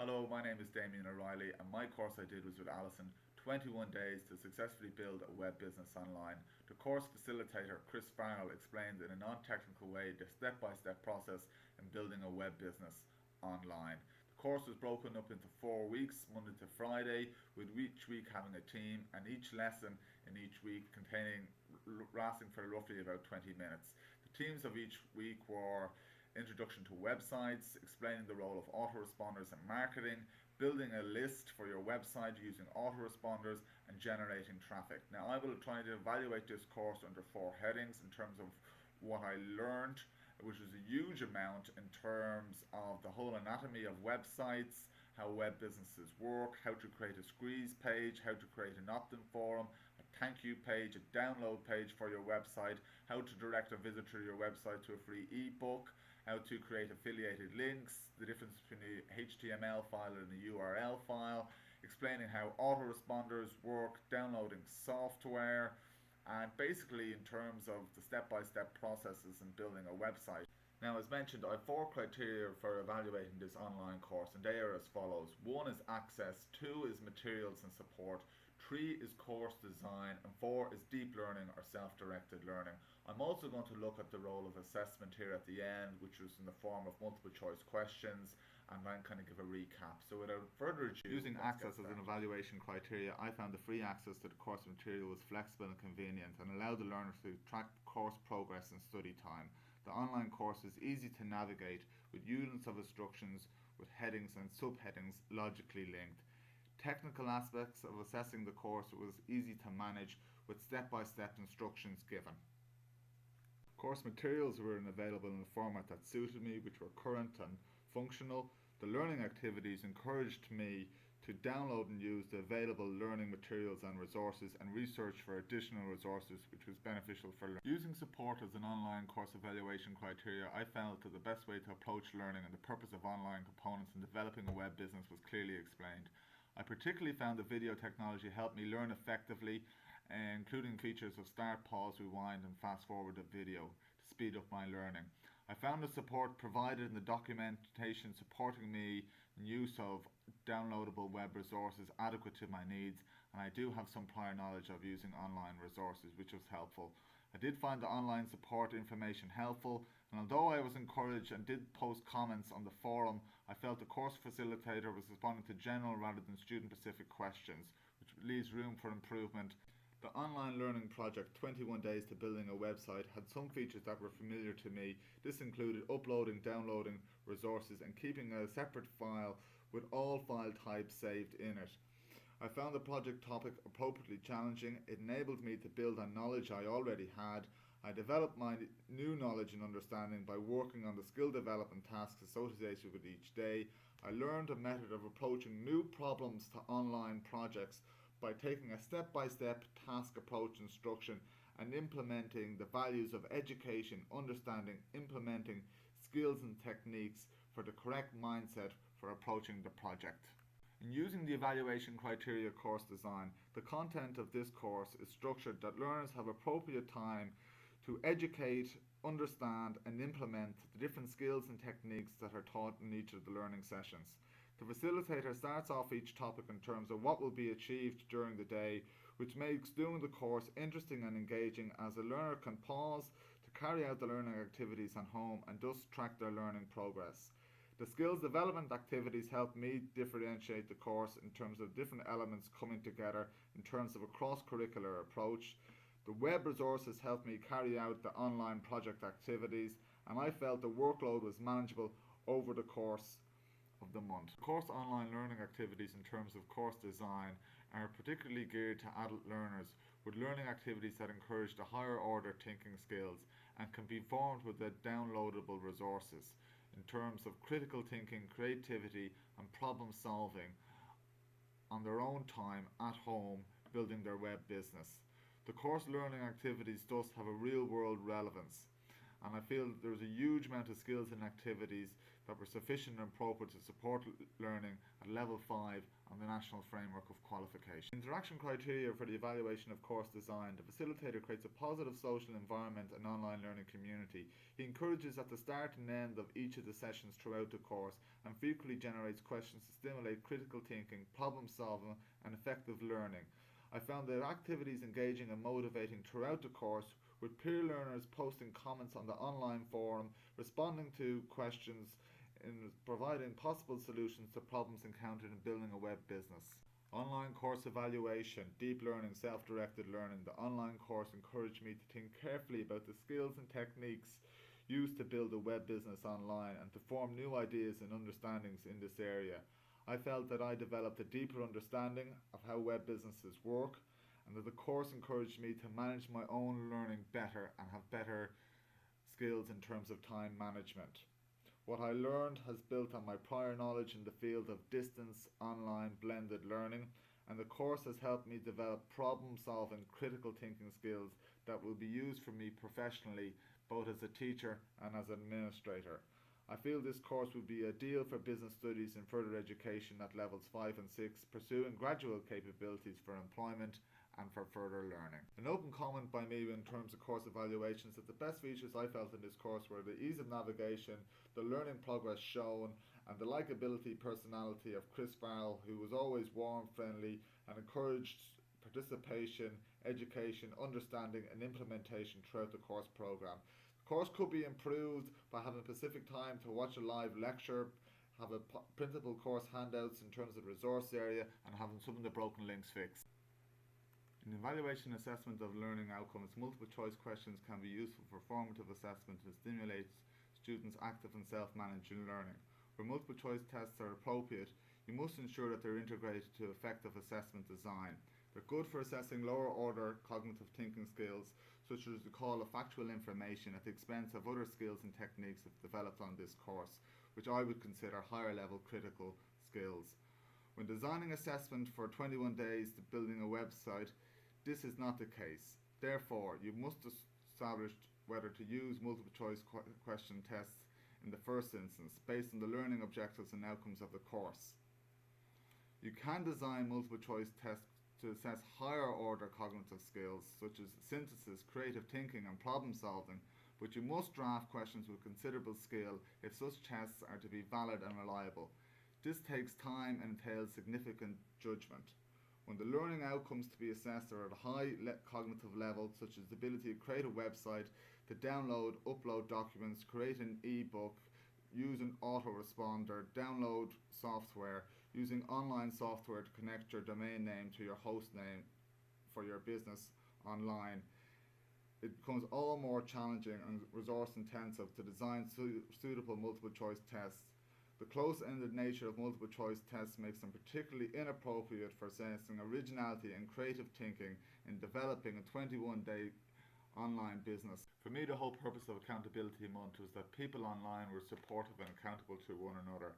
Hello, my name is Damien O'Reilly, and my course I did was with Alison, 21 days to successfully build a web business online. The course facilitator, Chris Farrell, explained in a non-technical way the step-by-step process in building a web business online. The course was broken up into 4 weeks, Monday to Friday, with each week having a theme and each lesson in each week lasting for roughly about 20 minutes. The themes of each week were introduction to websites, explaining the role of autoresponders in marketing, building a list for your website using autoresponders, and generating traffic. Now, I will try to evaluate this course under 4 headings in terms of what I learned, which was a huge amount in terms of the whole anatomy of websites, how web businesses work, how to create a squeeze page, how to create an opt-in forum, a thank you page, a download page for your website, how to direct a visitor to your website to a free ebook, how to create affiliated links, the difference between the HTML file and the URL file, explaining how autoresponders work, downloading software, and basically in terms of the step-by-step processes in building a website. Now, as mentioned, I have 4 criteria for evaluating this online course, and they are as follows. 1 is access, 2 is materials and support, 3 is course design, and 4 is deep learning or self-directed learning. I'm also going to look at the role of assessment here at the end, which was in the form of multiple choice questions, and then kind of give a recap. So without further ado, using access as an evaluation criteria, I found the free access to the course material was flexible and convenient and allowed the learner to track course progress and study time. The online course is easy to navigate with units of instructions with headings and subheadings logically linked. Technical aspects of assessing the course was easy to manage with step-by-step instructions given. Course materials were available in a format that suited me, which were current and functional. The learning activities encouraged me to download and use the available learning materials and resources and research for additional resources, which was beneficial for learning. Using support as an online course evaluation criteria, I felt that the best way to approach learning and the purpose of online components in developing a web business was clearly explained. I particularly found the video technology helped me learn effectively, including features of start, pause, rewind, and fast forward the video to speed up my learning. I found the support provided in the documentation supporting me in use of downloadable web resources adequate to my needs, and I do have some prior knowledge of using online resources, which was helpful. I did find the online support information helpful, and although I was encouraged and did post comments on the forum, I felt the course facilitator was responding to general rather than student-specific questions, which leaves room for improvement. The online learning project, 21 Days to Building a Website, had some features that were familiar to me. This included uploading, downloading resources, and keeping a separate file with all file types saved in it. I found the project topic appropriately challenging. It enabled me to build on knowledge I already had. I developed my new knowledge and understanding by working on the skill development tasks associated with each day. I learned a method of approaching new problems to online projects by taking a step-by-step task approach instruction and implementing the values of education, understanding, implementing skills and techniques for the correct mindset for approaching the project. In using the evaluation criteria course design, the content of this course is structured that learners have appropriate time to educate, understand, and implement the different skills and techniques that are taught in each of the learning sessions. The facilitator starts off each topic in terms of what will be achieved during the day, which makes doing the course interesting and engaging as a learner can pause to carry out the learning activities at home and thus track their learning progress. The skills development activities help me differentiate the course in terms of different elements coming together in terms of a cross-curricular approach. The web resources helped me carry out the online project activities, and I felt the workload was manageable over the course of the month. Course online learning activities in terms of course design are particularly geared to adult learners with learning activities that encourage the higher order thinking skills and can be formed with the downloadable resources in terms of critical thinking, creativity, and problem solving on their own time at home building their web business. The course learning activities thus have a real world relevance and I feel there's a huge amount of skills and activities that were sufficient and appropriate to support learning at level 5 on the National Framework of Qualification. Interaction criteria for the evaluation of course design. The facilitator creates a positive social environment and online learning community. He encourages at the start and end of each of the sessions throughout the course and frequently generates questions to stimulate critical thinking, problem solving and effective learning. I found the activities engaging and motivating throughout the course, with peer learners posting comments on the online forum, responding to questions, in providing possible solutions to problems encountered in building a web business. Online course evaluation, deep learning, self-directed learning. The online course encouraged me to think carefully about the skills and techniques used to build a web business online and to form new ideas and understandings in this area. I felt that I developed a deeper understanding of how web businesses work, and that the course encouraged me to manage my own learning better and have better skills in terms of time management. What I learned has built on my prior knowledge in the field of distance, online, blended learning, and the course has helped me develop problem solving, critical thinking skills that will be used for me professionally, both as a teacher and as an administrator. I feel this course would be ideal for business studies and further education at levels 5 and 6, pursuing graduate capabilities for employment and for further learning. An open comment by me in terms of course evaluations that the best features I felt in this course were the ease of navigation, the learning progress shown, and the likability personality of Chris Farrell, who was always warm, friendly, and encouraged participation, education, understanding, and implementation throughout the course program. The course could be improved by having specific time to watch a live lecture, have a printable course handouts in terms of resource area, and having some of the broken links fixed. In evaluation and assessment of learning outcomes, multiple choice questions can be useful for formative assessment and stimulate students' active and self-managing learning. Where multiple choice tests are appropriate, you must ensure that they're integrated to effective assessment design. They're good for assessing lower order cognitive thinking skills, such as the call of factual information at the expense of other skills and techniques developed on this course, which I would consider higher level critical skills. When designing assessment for 21 days to building a website, this is not the case. Therefore, you must establish whether to use multiple choice question tests in the first instance, based on the learning objectives and outcomes of the course. You can design multiple choice tests to assess higher order cognitive skills, such as synthesis, creative thinking, and problem solving, but you must draft questions with considerable skill if such tests are to be valid and reliable. This takes time and entails significant judgment. When the learning outcomes to be assessed are at a high cognitive level, such as the ability to create a website, to download, upload documents, create an ebook, use an autoresponder, download software, using online software to connect your domain name to your host name for your business online, it becomes all more challenging and resource intensive to design suitable multiple choice tests. The close-ended nature of multiple choice tests makes them particularly inappropriate for assessing originality and creative thinking in developing a 21-day online business. For me, the whole purpose of Accountability Month was that people online were supportive and accountable to one another.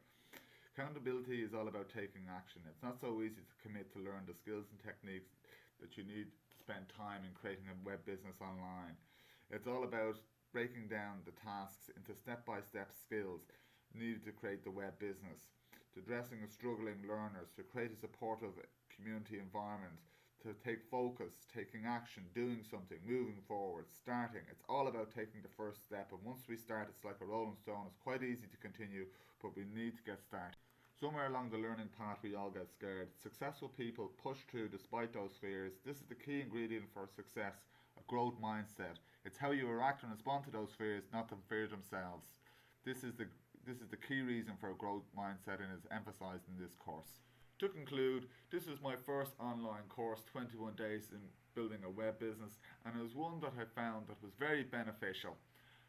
Accountability is all about taking action. It's not so easy to commit to learn the skills and techniques that you need to spend time in creating a web business online. It's all about breaking down the tasks into step-by-step skills needed to create the web business, to addressing the struggling learners, to create a supportive community environment, to take focus, taking action, doing something, moving forward, starting. It's all about taking the first step, and once we start, it's like a rolling stone. It's quite easy to continue, but we need to get started. Somewhere along the learning path we all get scared. Successful people push through despite those fears. This is the key ingredient for success, a growth mindset. It's how you react and respond to those fears, not the fear themselves. This is the key reason for a growth mindset and is emphasised in this course. To conclude, this was my first online course, 21 days in building a web business, and it was one that I found that was very beneficial.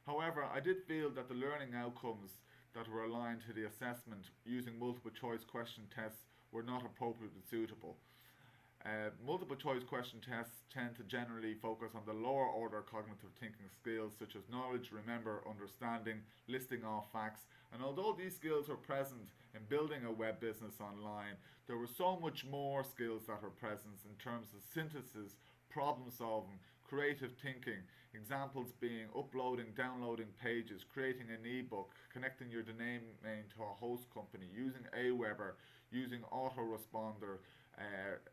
However, I did feel that the learning outcomes that were aligned to the assessment using multiple choice question tests were not appropriately suitable. Multiple choice question tests tend to generally focus on the lower order cognitive thinking skills such as knowledge, remember, understanding, listing off facts, and although these skills were present in building a web business online, there were so much more skills that were present in terms of synthesis, problem solving, creative thinking, examples being uploading, downloading pages, creating an ebook, connecting your domain name to a host company, using Aweber, using autoresponder,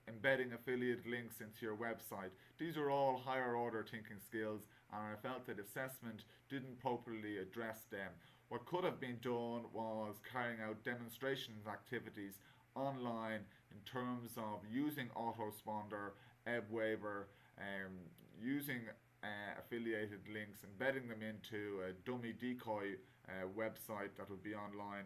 embedding affiliate links into your website. These are all higher order thinking skills, and I felt that assessment didn't properly address them. What could have been done was carrying out demonstrations activities online in terms of using autoresponder, Aweber, using affiliated links, embedding them into a dummy decoy website that would be online.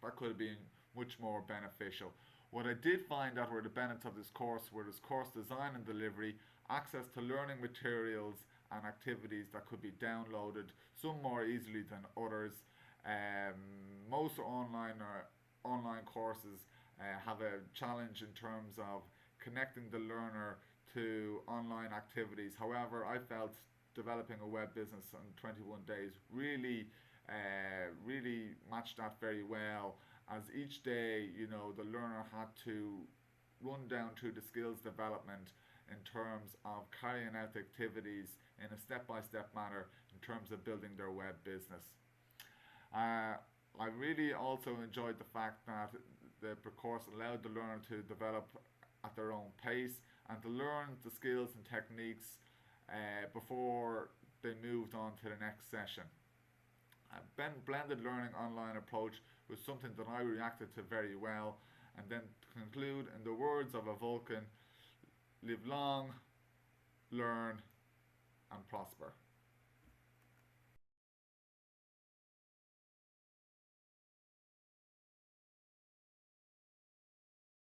That could have been much more beneficial. What I did find out were the benefits of this course were this course design and delivery, access to learning materials and activities that could be downloaded, some more easily than others. Most online courses have a challenge in terms of connecting the learner to online activities. However, I felt developing a web business in 21 days really matched that very well, as each day, the learner had to run down through the skills development in terms of carrying out activities in a step-by-step manner in terms of building their web business. I really also enjoyed the fact that the course allowed the learner to develop at their own pace and to learn the skills and techniques before they moved on to the next session. Blended learning online approach was something that I reacted to very well. And then to conclude, in the words of a Vulcan, live long, learn and prosper.